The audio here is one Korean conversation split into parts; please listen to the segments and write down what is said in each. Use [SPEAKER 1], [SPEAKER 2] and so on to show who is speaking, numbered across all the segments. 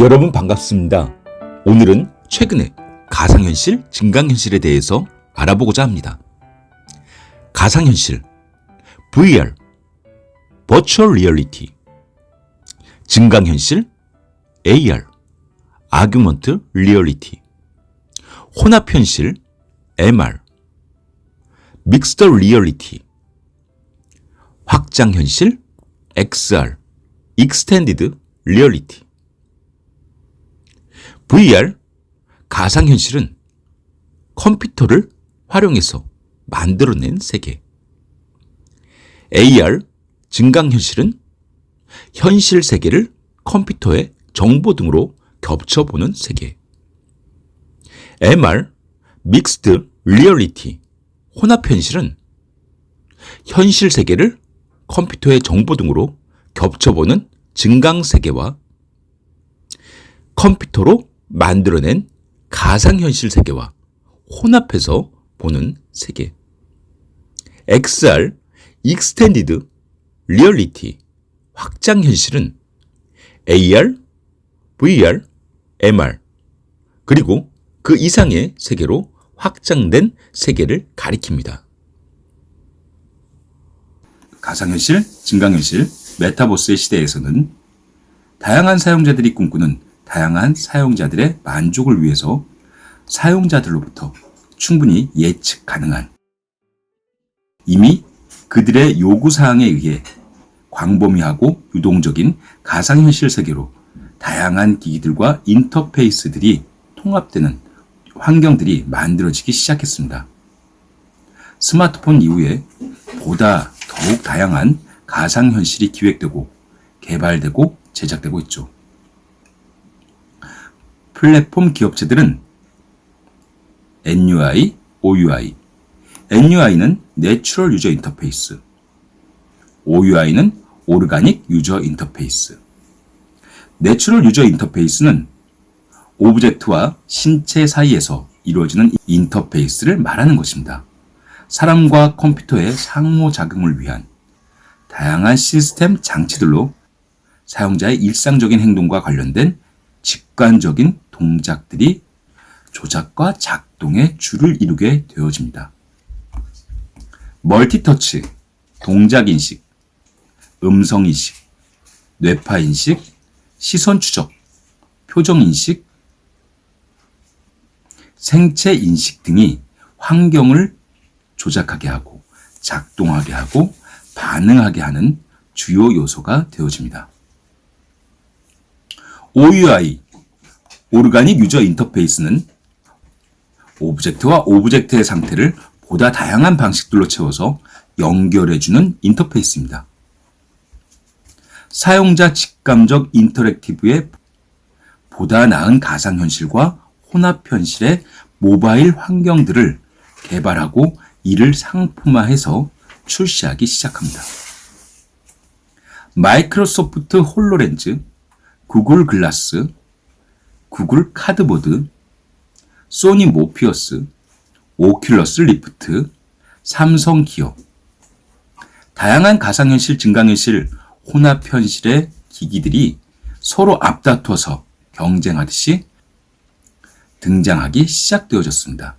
[SPEAKER 1] 여러분 반갑습니다. 오늘은 최근에 가상현실, 증강현실에 대해서 알아보고자 합니다. 가상현실, VR, Virtual Reality, 증강현실, AR, Augmented Reality, 혼합현실, MR, Mixed Reality, 확장현실, XR, Extended Reality. VR, 가상현실은 컴퓨터를 활용해서 만들어낸 세계. AR, 증강현실은 현실 세계를 컴퓨터의 정보 등으로 겹쳐보는 세계. MR, Mixed Reality, 혼합현실은 현실 세계를 컴퓨터의 정보 등으로 겹쳐보는 증강세계와 컴퓨터로 만들어낸 가상현실 세계와 혼합해서 보는 세계. XR, Extended Reality, 확장현실은 AR, VR, MR, 그리고 그 이상의 세계로 확장된 세계를 가리킵니다. 가상현실, 증강현실, 메타버스의 시대에서는 다양한 사용자들이 꿈꾸는 다양한 사용자들의 만족을 위해서 사용자들로부터 충분히 예측 가능한, 이미 그들의 요구사항에 의해 광범위하고 유동적인 가상현실 세계로 다양한 기기들과 인터페이스들이 통합되는 환경들이 만들어지기 시작했습니다. 스마트폰 이후에 보다 더욱 다양한 가상현실이 기획되고 개발되고 제작되고 있죠. 플랫폼 기업체들은 NUI, OUI, NUI는 내추럴 유저 인터페이스, OUI는 오르가닉 유저 인터페이스. 내추럴 유저 인터페이스는 오브젝트와 신체 사이에서 이루어지는 인터페이스를 말하는 것입니다. 사람과 컴퓨터의 상호작용을 위한 다양한 시스템 장치들로 사용자의 일상적인 행동과 관련된 직관적인 동작들이 조작과 작동의 줄을 이루게 되어집니다. 멀티터치, 동작인식, 음성인식, 뇌파인식, 시선추적, 표정인식, 생체인식 등이 환경을 조작하게 하고 작동하게 하고 반응하게 하는 주요 요소가 되어집니다. OUI, 오르가닉 유저 인터페이스는 오브젝트와 오브젝트의 상태를 보다 다양한 방식들로 채워서 연결해주는 인터페이스입니다. 사용자 직감적 인터랙티브의 보다 나은 가상현실과 혼합현실의 모바일 환경들을 개발하고 이를 상품화해서 출시하기 시작합니다. 마이크로소프트 홀로렌즈, 구글 글라스, 구글 카드보드, 소니 모피어스, 오큘러스 리프트, 삼성 기어, 다양한 가상현실, 증강현실, 혼합현실의 기기들이 서로 앞다퉈서 경쟁하듯이 등장하기 시작되어졌습니다.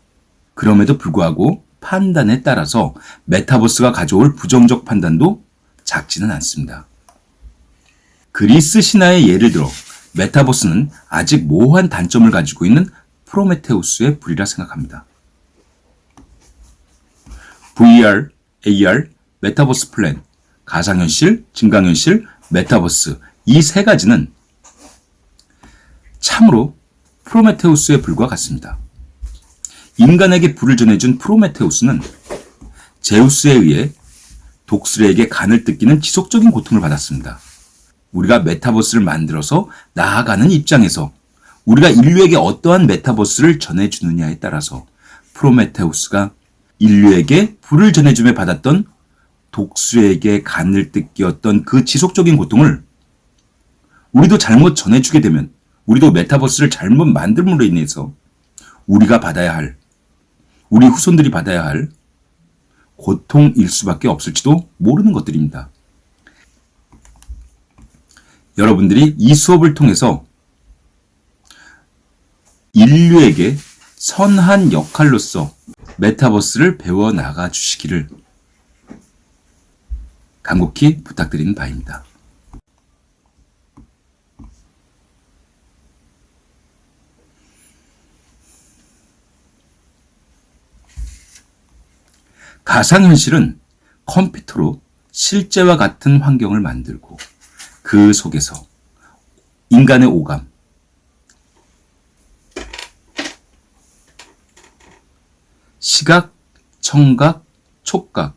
[SPEAKER 1] 그럼에도 불구하고 판단에 따라서 메타버스가 가져올 부정적 판단도 작지는 않습니다. 그리스 신화의 예를 들어 메타버스는 아직 모호한 단점을 가지고 있는 프로메테우스의 불이라 생각합니다. VR, AR, 메타버스 플랜, 가상현실, 증강현실, 메타버스 이 세 가지는 참으로 프로메테우스의 불과 같습니다. 인간에게 불을 전해준 프로메테우스는 제우스에 의해 독수리에게 간을 뜯기는 지속적인 고통을 받았습니다. 우리가 메타버스를 만들어서 나아가는 입장에서 우리가 인류에게 어떠한 메타버스를 전해주느냐에 따라서 프로메테우스가 인류에게 불을 전해줌에 받았던 독수리에게 간을 뜯기었던 그 지속적인 고통을 우리도 잘못 전해주게 되면 우리도 메타버스를 잘못 만듦으로 인해서 우리가 받아야 할, 우리 후손들이 받아야 할 고통일 수밖에 없을지도 모르는 것들입니다. 여러분들이 이 수업을 통해서 인류에게 선한 역할로서 메타버스를 배워나가 주시기를 간곡히 부탁드리는 바입니다. 가상현실은 컴퓨터로 실제와 같은 환경을 만들고 그 속에서 인간의 오감, 시각, 청각, 촉각,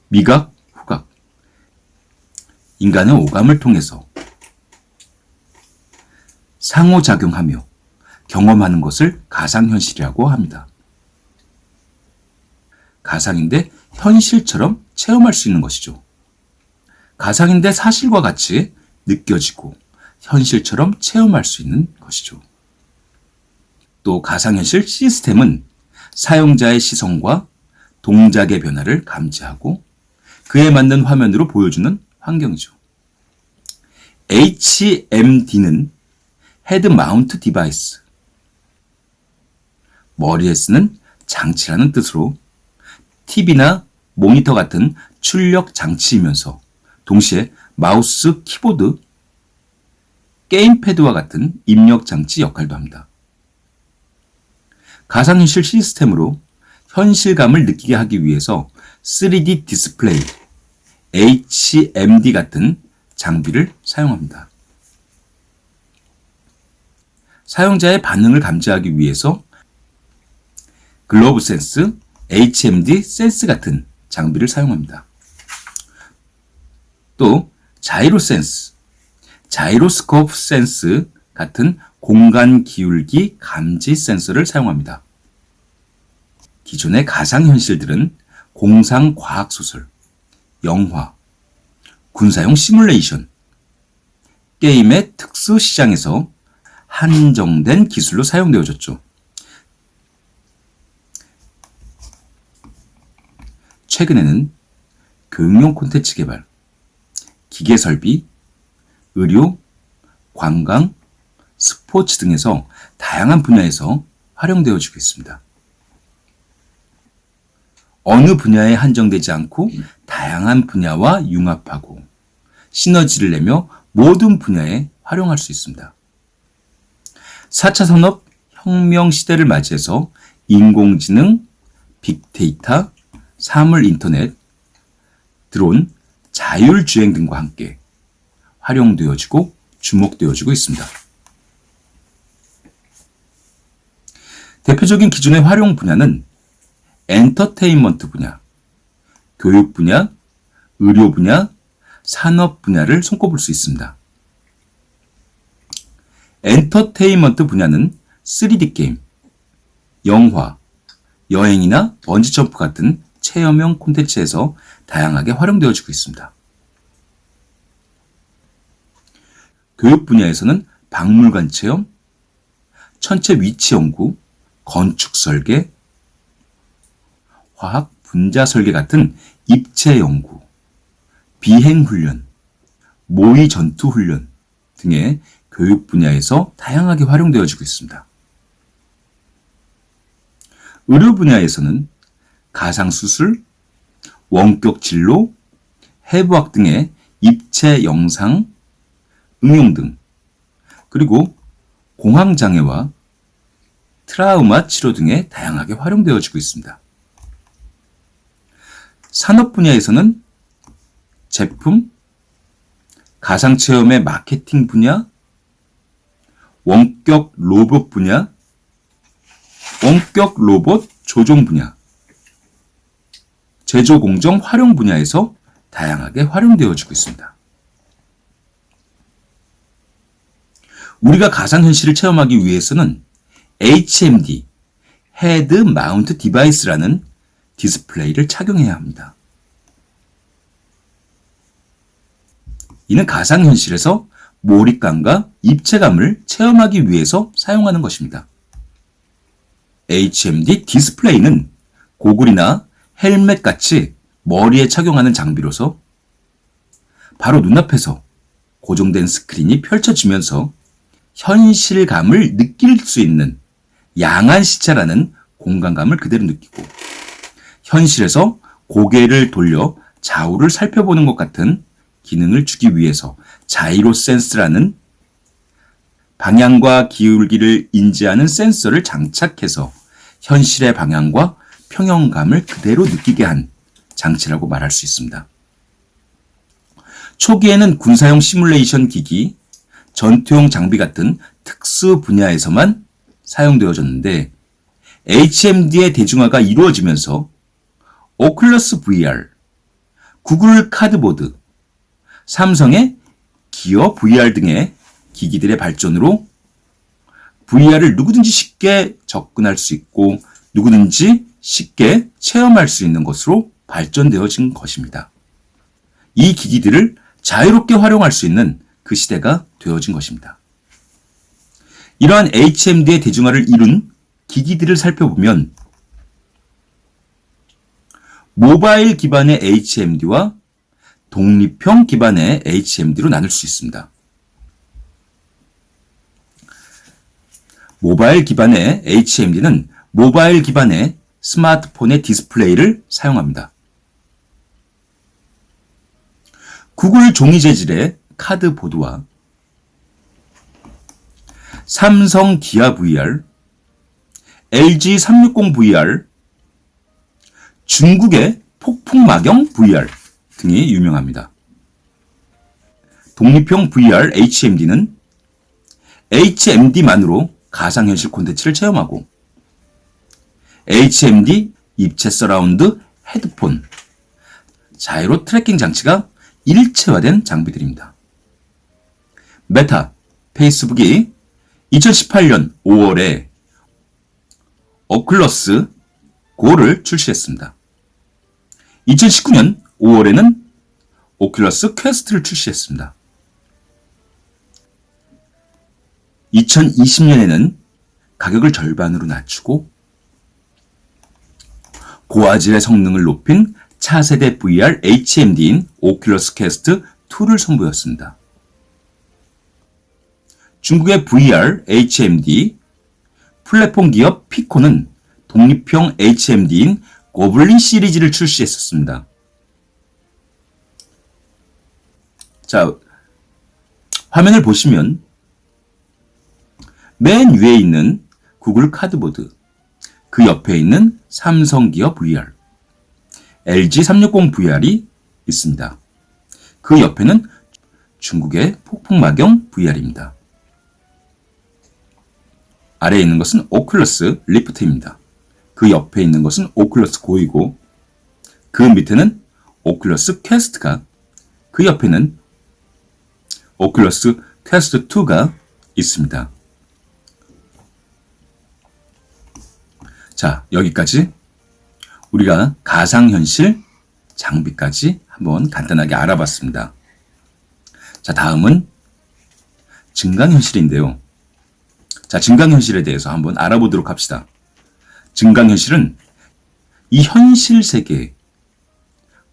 [SPEAKER 1] 미각, 후각, 인간의 오감을 통해서 상호작용하며 경험하는 것을 가상현실이라고 합니다. 가상인데 현실처럼 체험할 수 있는 것이죠. 가상인데 사실과 같이 느껴지고 현실처럼 체험할 수 있는 것이죠. 또 가상현실 시스템은 사용자의 시선과 동작의 변화를 감지하고 그에 맞는 화면으로 보여주는 환경이죠. HMD는 헤드 마운트 디바이스, 머리에 쓰는 장치라는 뜻으로 TV나 모니터 같은 출력 장치이면서 동시에 마우스, 키보드, 게임패드와 같은 입력 장치 역할도 합니다. 가상현실 시스템으로 현실감을 느끼게 하기 위해서 3D 디스플레이, HMD 같은 장비를 사용합니다. 사용자의 반응을 감지하기 위해서 글로브 센스, HMD 센스 같은 장비를 사용합니다. 또 자이로 센스, 자이로스코프 센스 같은 공간 기울기 감지 센서를 사용합니다. 기존의 가상현실들은 공상과학소설, 영화, 군사용 시뮬레이션, 게임의 특수 시장에서 한정된 기술로 사용되어졌죠. 최근에는 교육용 콘텐츠 개발, 기계 설비, 의료, 관광, 스포츠 등에서 다양한 분야에서 활용되어지고 있습니다. 어느 분야에 한정되지 않고 다양한 분야와 융합하고 시너지를 내며 모든 분야에 활용할 수 있습니다. 4차 산업 혁명 시대를 맞이해서 인공지능, 빅데이터, 사물 인터넷, 드론, 자율주행 등과 함께 활용되어지고 주목되어지고 있습니다. 대표적인 기존의 활용 분야는 엔터테인먼트 분야, 교육 분야, 의료 분야, 산업 분야를 손꼽을 수 있습니다. 엔터테인먼트 분야는 3D 게임, 영화, 여행이나 번지점프 같은 체험형 콘텐츠에서 다양하게 활용되어지고 있습니다. 교육 분야에서는 박물관 체험, 천체 위치 연구, 건축 설계, 화학 분자 설계 같은 입체 연구, 비행 훈련, 모의 전투 훈련 등의 교육 분야에서 다양하게 활용되어지고 있습니다. 의료 분야에서는 가상수술, 원격 진로, 해부학 등의 입체 영상, 응용 등, 그리고 공황장애와 트라우마 치료 등에 다양하게 활용되어지고 있습니다. 산업 분야에서는 제품, 가상체험의 마케팅 분야, 원격 로봇 분야, 원격 로봇 조종 분야, 제조 공정 활용 분야에서 다양하게 활용되어지고 있습니다. 우리가 가상현실을 체험하기 위해서는 HMD, 헤드 마운트 디바이스라는 디스플레이를 착용해야 합니다. 이는 가상현실에서 몰입감과 입체감을 체험하기 위해서 사용하는 것입니다. HMD 디스플레이는 고글이나 헬멧 같이 머리에 착용하는 장비로서 바로 눈앞에서 고정된 스크린이 펼쳐지면서 현실감을 느낄 수 있는 양한 시차라는 공간감을 그대로 느끼고, 현실에서 고개를 돌려 좌우를 살펴보는 것 같은 기능을 주기 위해서 자이로 센스라는 방향과 기울기를 인지하는 센서를 장착해서 현실의 방향과 평형감을 그대로 느끼게 한 장치라고 말할 수 있습니다. 초기에는 군사용 시뮬레이션 기기, 전투용 장비 같은 특수 분야에서만 사용되어졌는데 HMD의 대중화가 이루어지면서 오큘러스 VR, 구글 카드보드, 삼성의 기어 VR 등의 기기들의 발전으로 VR을 누구든지 쉽게 접근할 수 있고 누구든지 쉽게 체험할 수 있는 것으로 발전되어진 것입니다. 이 기기들을 자유롭게 활용할 수 있는 그 시대가 되어진 것입니다. 이러한 HMD의 대중화를 이룬 기기들을 살펴보면 모바일 기반의 HMD와 독립형 기반의 HMD로 나눌 수 있습니다. 모바일 기반의 HMD는 모바일 기반의 스마트폰의 디스플레이를 사용합니다. 구글 종이 재질의 카드보드와 삼성 기아 VR, LG 360 VR, 중국의 폭풍마경 VR 등이 유명합니다. 독립형 VR HMD는 HMD만으로 가상현실 콘텐츠를 체험하고 HMD 입체 서라운드 헤드폰, 자이로 트래킹 장치가 일체화된 장비들입니다. 메타, 페이스북이 2018년 5월에 오큘러스 고를 출시했습니다. 2019년 5월에는 오큘러스 퀘스트를 출시했습니다. 2020년에는 가격을 절반으로 낮추고 고화질의 성능을 높인 차세대 VR HMD인 오큘러스 퀘스트 2를 선보였습니다. 중국의 VR HMD 플랫폼 기업 피코는 독립형 HMD인 고블린 시리즈를 출시했었습니다. 자, 화면을 보시면 맨 위에 있는 구글 카드보드, 그 옆에 있는 삼성 기어 VR, LG 360 VR이 있습니다. 그 옆에는 중국의 폭풍마경 VR입니다. 아래에 있는 것은 오큘러스 리프트입니다. 그 옆에 있는 것은 오큘러스 고이고 그 밑에는 오큘러스 퀘스트가, 그 옆에는 오큘러스 퀘스트 2가 있습니다. 자, 여기까지 우리가 가상현실 장비까지 한번 간단하게 알아봤습니다. 자, 다음은 증강현실인데요. 자, 증강현실에 대해서 한번 알아보도록 합시다. 증강현실은 이 현실 세계에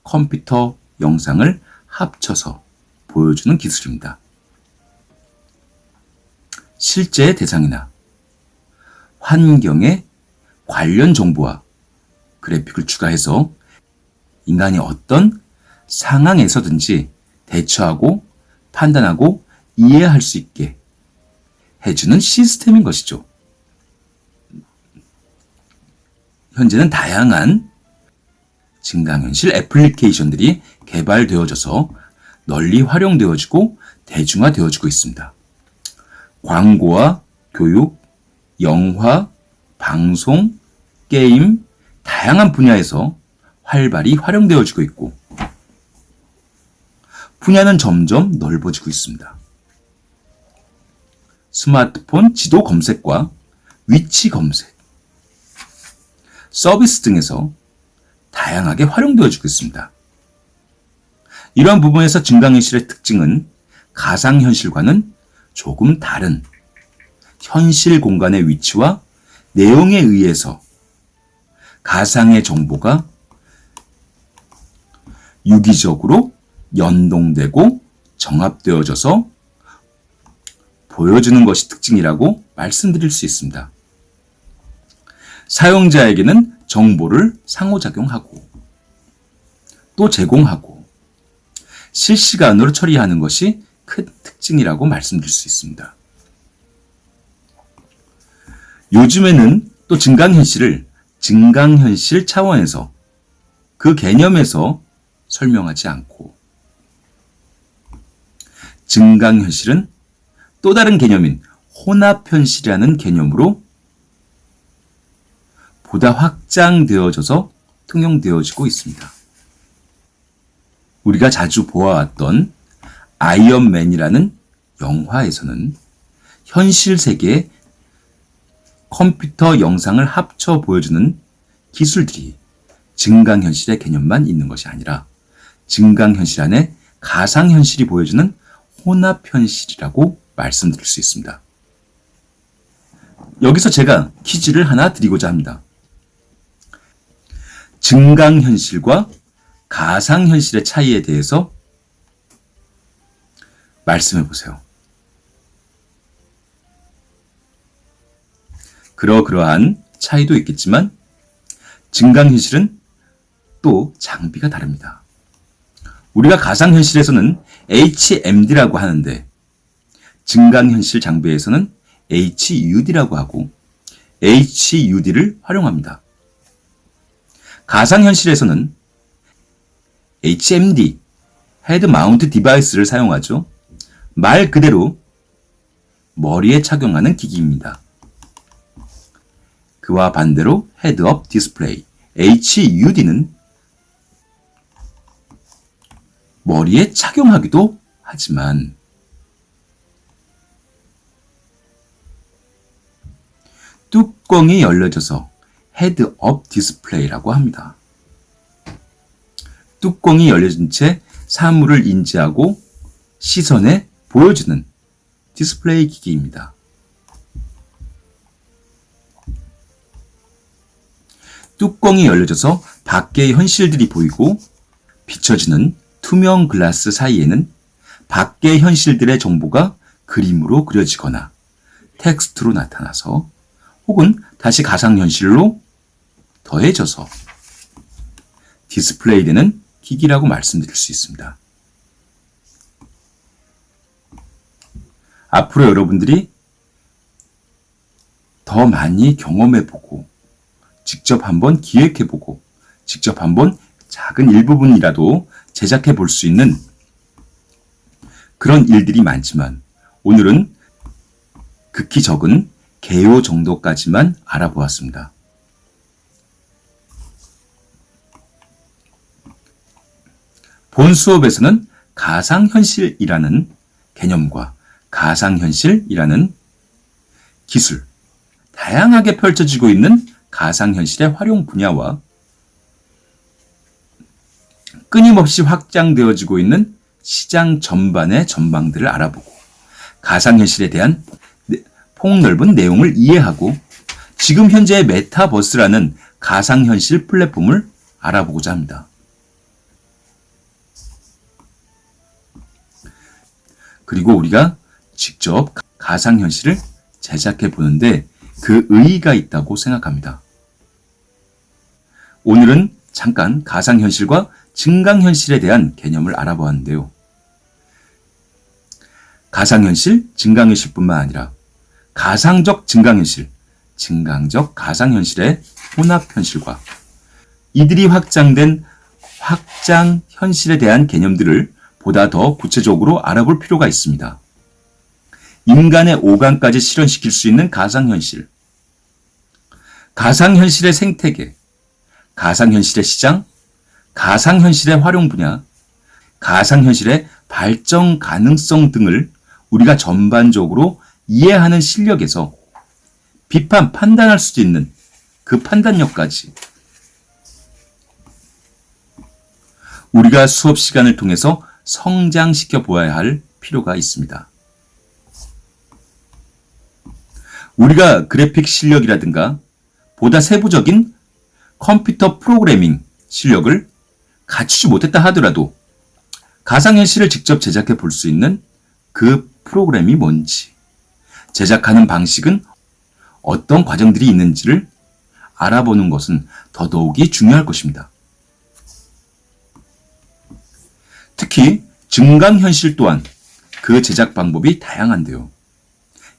[SPEAKER 1] 컴퓨터 영상을 합쳐서 보여주는 기술입니다. 실제의 대상이나 환경의 관련 정보와 그래픽을 추가해서 인간이 어떤 상황에서든지 대처하고 판단하고 이해할 수 있게 해주는 시스템인 것이죠. 현재는 다양한 증강현실 애플리케이션들이 개발되어져서 널리 활용되어지고 대중화되어지고 있습니다. 광고와 교육, 영화, 방송, 게임, 다양한 분야에서 활발히 활용되어지고 있고 분야는 점점 넓어지고 있습니다. 스마트폰 지도 검색과 위치 검색, 서비스 등에서 다양하게 활용되어지고 있습니다. 이러한 부분에서 증강현실의 특징은 가상현실과는 조금 다른 현실 공간의 위치와 내용에 의해서 가상의 정보가 유기적으로 연동되고 정합되어져서 보여주는 것이 특징이라고 말씀드릴 수 있습니다. 사용자에게는 정보를 상호작용하고 또 제공하고 실시간으로 처리하는 것이 큰 특징이라고 말씀드릴 수 있습니다. 요즘에는 또 증강현실을 증강현실 차원에서 그 개념에서 설명하지 않고 증강현실은 또 다른 개념인 혼합현실이라는 개념으로 보다 확장되어져서 통용되어지고 있습니다. 우리가 자주 보아왔던 아이언맨이라는 영화에서는 현실 세계에 컴퓨터 영상을 합쳐 보여주는 기술들이 증강현실의 개념만 있는 것이 아니라 증강현실 안에 가상현실이 보여주는 혼합현실이라고 말씀드릴 수 있습니다. 여기서 제가 퀴즈를 하나 드리고자 합니다. 증강현실과 가상현실의 차이에 대해서 말씀해 보세요. 그러한 차이도 있겠지만 증강현실은 또 장비가 다릅니다. 우리가 가상현실에서는 HMD라고 하는데 증강현실 장비에서는 HUD라고 하고 HUD를 활용합니다. 가상현실에서는 HMD, 헤드 마운트 디바이스를 사용하죠. 말 그대로 머리에 착용하는 기기입니다. 그와 반대로 헤드업 디스플레이, HUD는 머리에 착용하기도 하지만 뚜껑이 열려져서 헤드업 디스플레이라고 합니다. 뚜껑이 열려진 채 사물을 인지하고 시선에 보여주는 디스플레이 기기입니다. 뚜껑이 열려져서 밖의 현실들이 보이고 비춰지는 투명 글라스 사이에는 밖의 현실들의 정보가 그림으로 그려지거나 텍스트로 나타나서 혹은 다시 가상현실로 더해져서 디스플레이되는 기기라고 말씀드릴 수 있습니다. 앞으로 여러분들이 더 많이 경험해보고 직접 한번 기획해보고 직접 한번 작은 일부분이라도 제작해 볼 수 있는 그런 일들이 많지만 오늘은 극히 적은 개요 정도까지만 알아보았습니다. 본 수업에서는 가상현실이라는 개념과 가상현실이라는 기술, 다양하게 펼쳐지고 있는 가상현실의 활용 분야와 끊임없이 확장되어지고 있는 시장 전반의 전망들을 알아보고 가상현실에 대한 폭넓은 내용을 이해하고 지금 현재의 메타버스라는 가상현실 플랫폼을 알아보고자 합니다. 그리고 우리가 직접 가상현실을 제작해 보는데 그 의의가 있다고 생각합니다. 오늘은 잠깐 가상현실과 증강현실에 대한 개념을 알아보았는데요. 가상현실, 증강현실뿐만 아니라 가상적 증강현실, 증강적 가상현실의 혼합현실과 이들이 확장된 확장현실에 대한 개념들을 보다 더 구체적으로 알아볼 필요가 있습니다. 인간의 오감까지 실현시킬 수 있는 가상현실, 가상현실의 생태계, 가상현실의 시장, 가상현실의 활용 분야, 가상현실의 발전 가능성 등을 우리가 전반적으로 이해하는 실력에서 비판, 판단할 수도 있는 그 판단력까지 우리가 수업 시간을 통해서 성장시켜 보아야 할 필요가 있습니다. 우리가 그래픽 실력이라든가 보다 세부적인 컴퓨터 프로그래밍 실력을 갖추지 못했다 하더라도 가상현실을 직접 제작해 볼 수 있는 그 프로그램이 뭔지, 제작하는 방식은 어떤 과정들이 있는지를 알아보는 것은 더더욱이 중요할 것입니다. 특히 증강현실 또한 그 제작 방법이 다양한데요.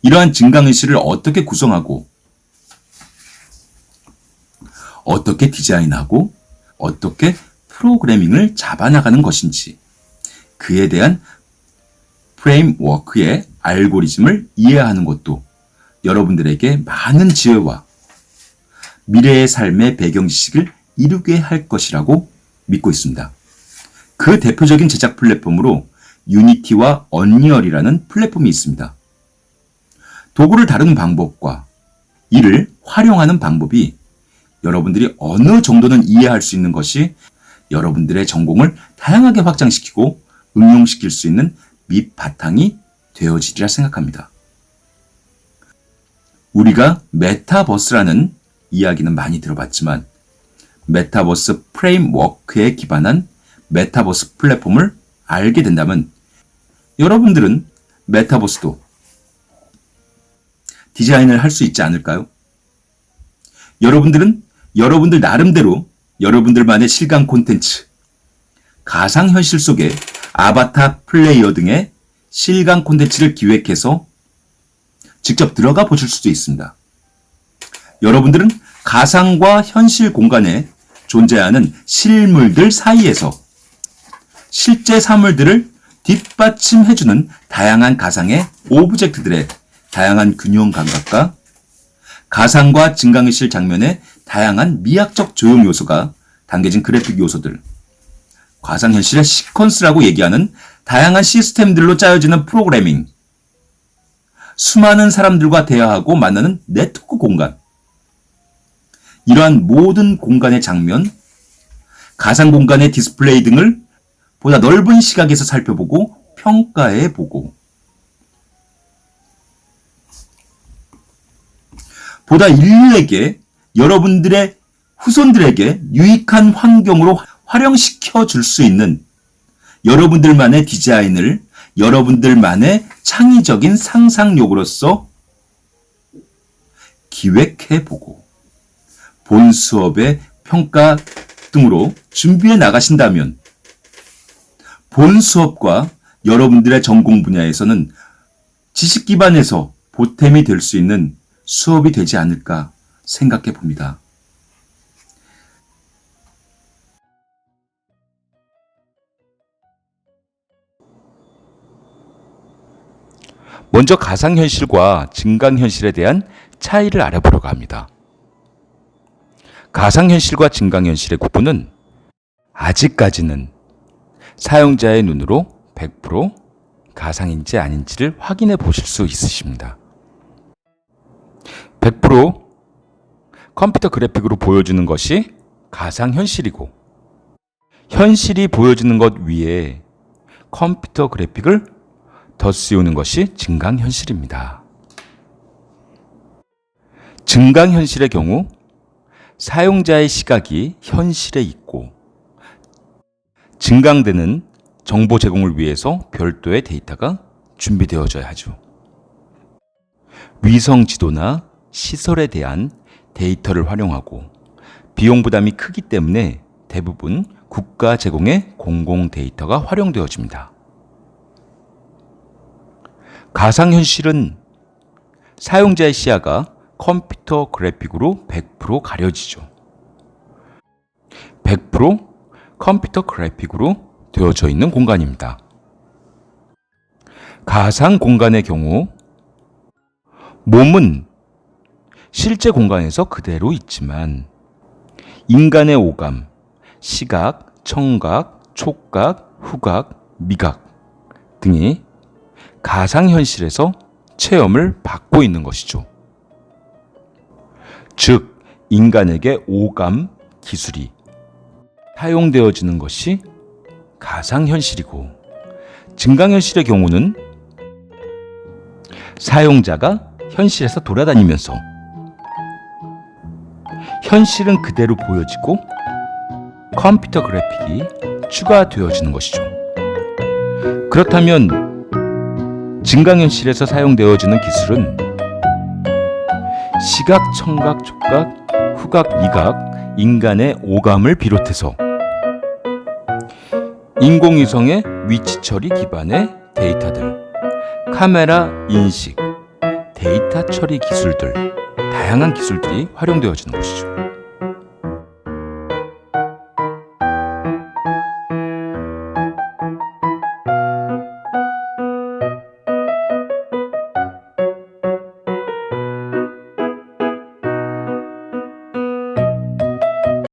[SPEAKER 1] 이러한 증강현실을 어떻게 구성하고 어떻게 디자인하고 어떻게 프로그래밍을 잡아나가는 것인지 그에 대한 프레임워크의 알고리즘을 이해하는 것도 여러분들에게 많은 지혜와 미래의 삶의 배경 지식을 이루게 할 것이라고 믿고 있습니다. 그 대표적인 제작 플랫폼으로 유니티와 언리얼이라는 플랫폼이 있습니다. 도구를 다루는 방법과 이를 활용하는 방법이 여러분들이 어느 정도는 이해할 수 있는 것이 여러분들의 전공을 다양하게 확장시키고 응용시킬 수 있는 밑바탕이 되어지리라 생각합니다. 우리가 메타버스라는 이야기는 많이 들어봤지만 메타버스 프레임워크에 기반한 메타버스 플랫폼을 알게 된다면 여러분들은 메타버스도 디자인을 할 수 있지 않을까요? 여러분들은 여러분들 나름대로 여러분들만의 실감 콘텐츠, 가상현실 속의 아바타 플레이어 등의 실감 콘텐츠를 기획해서 직접 들어가 보실 수도 있습니다. 여러분들은 가상과 현실 공간에 존재하는 실물들 사이에서 실제 사물들을 뒷받침해주는 다양한 가상의 오브젝트들의 다양한 균형 감각과 가상과 증강현실 장면의 다양한 미학적 조형 요소가 담겨진 그래픽 요소들, 가상현실의 시퀀스라고 얘기하는 다양한 시스템들로 짜여지는 프로그래밍, 수많은 사람들과 대화하고 만나는 네트워크 공간, 이러한 모든 공간의 장면, 가상 공간의 디스플레이 등을 보다 넓은 시각에서 살펴보고 평가해보고 보다 인류에게 여러분들의 후손들에게 유익한 환경으로 활용시켜 줄 수 있는 여러분들만의 디자인을 여러분들만의 창의적인 상상력으로서 기획해보고 본 수업의 평가 등으로 준비해 나가신다면 본 수업과 여러분들의 전공 분야에서는 지식 기반에서 보탬이 될 수 있는 수업이 되지 않을까 생각해 봅니다. 먼저 가상현실과 증강현실에 대한 차이를 알아보려고 합니다. 가상현실과 증강현실의 구분은 아직까지는 사용자의 눈으로 100% 가상인지 아닌지를 확인해 보실 수 있으십니다. 100% 컴퓨터 그래픽으로 보여주는 것이 가상현실이고 현실이 보여지는 것 위에 컴퓨터 그래픽을 더 씌우는 것이 증강현실입니다. 증강현실의 경우 사용자의 시각이 현실에 있고 증강되는 정보 제공을 위해서 별도의 데이터가 준비되어져야 하죠. 위성 지도나 시설에 대한 데이터를 활용하고 비용 부담이 크기 때문에 대부분 국가 제공의 공공 데이터가 활용되어집니다. 가상현실은 사용자의 시야가 컴퓨터 그래픽으로 100% 가려지죠. 100% 컴퓨터 그래픽으로 되어져 있는 공간입니다. 가상 공간의 경우 몸은 실제 공간에서 그대로 있지만 인간의 오감, 시각, 청각, 촉각, 후각, 미각 등이 가상현실에서 체험을 받고 있는 것이죠. 즉, 인간에게 오감 기술이 사용되어지는 것이 가상현실이고 증강현실의 경우는 사용자가 현실에서 돌아다니면서 현실은 그대로 보여지고 컴퓨터 그래픽이 추가되어지는 것이죠. 그렇다면 증강현실에서 사용되어지는 기술은 시각, 청각, 촉각, 후각, 미각, 인간의 오감을 비롯해서 인공위성의 위치 처리 기반의 데이터들, 카메라 인식, 데이터 처리 기술들, 다양한 기술들이 활용되어지는 것이죠.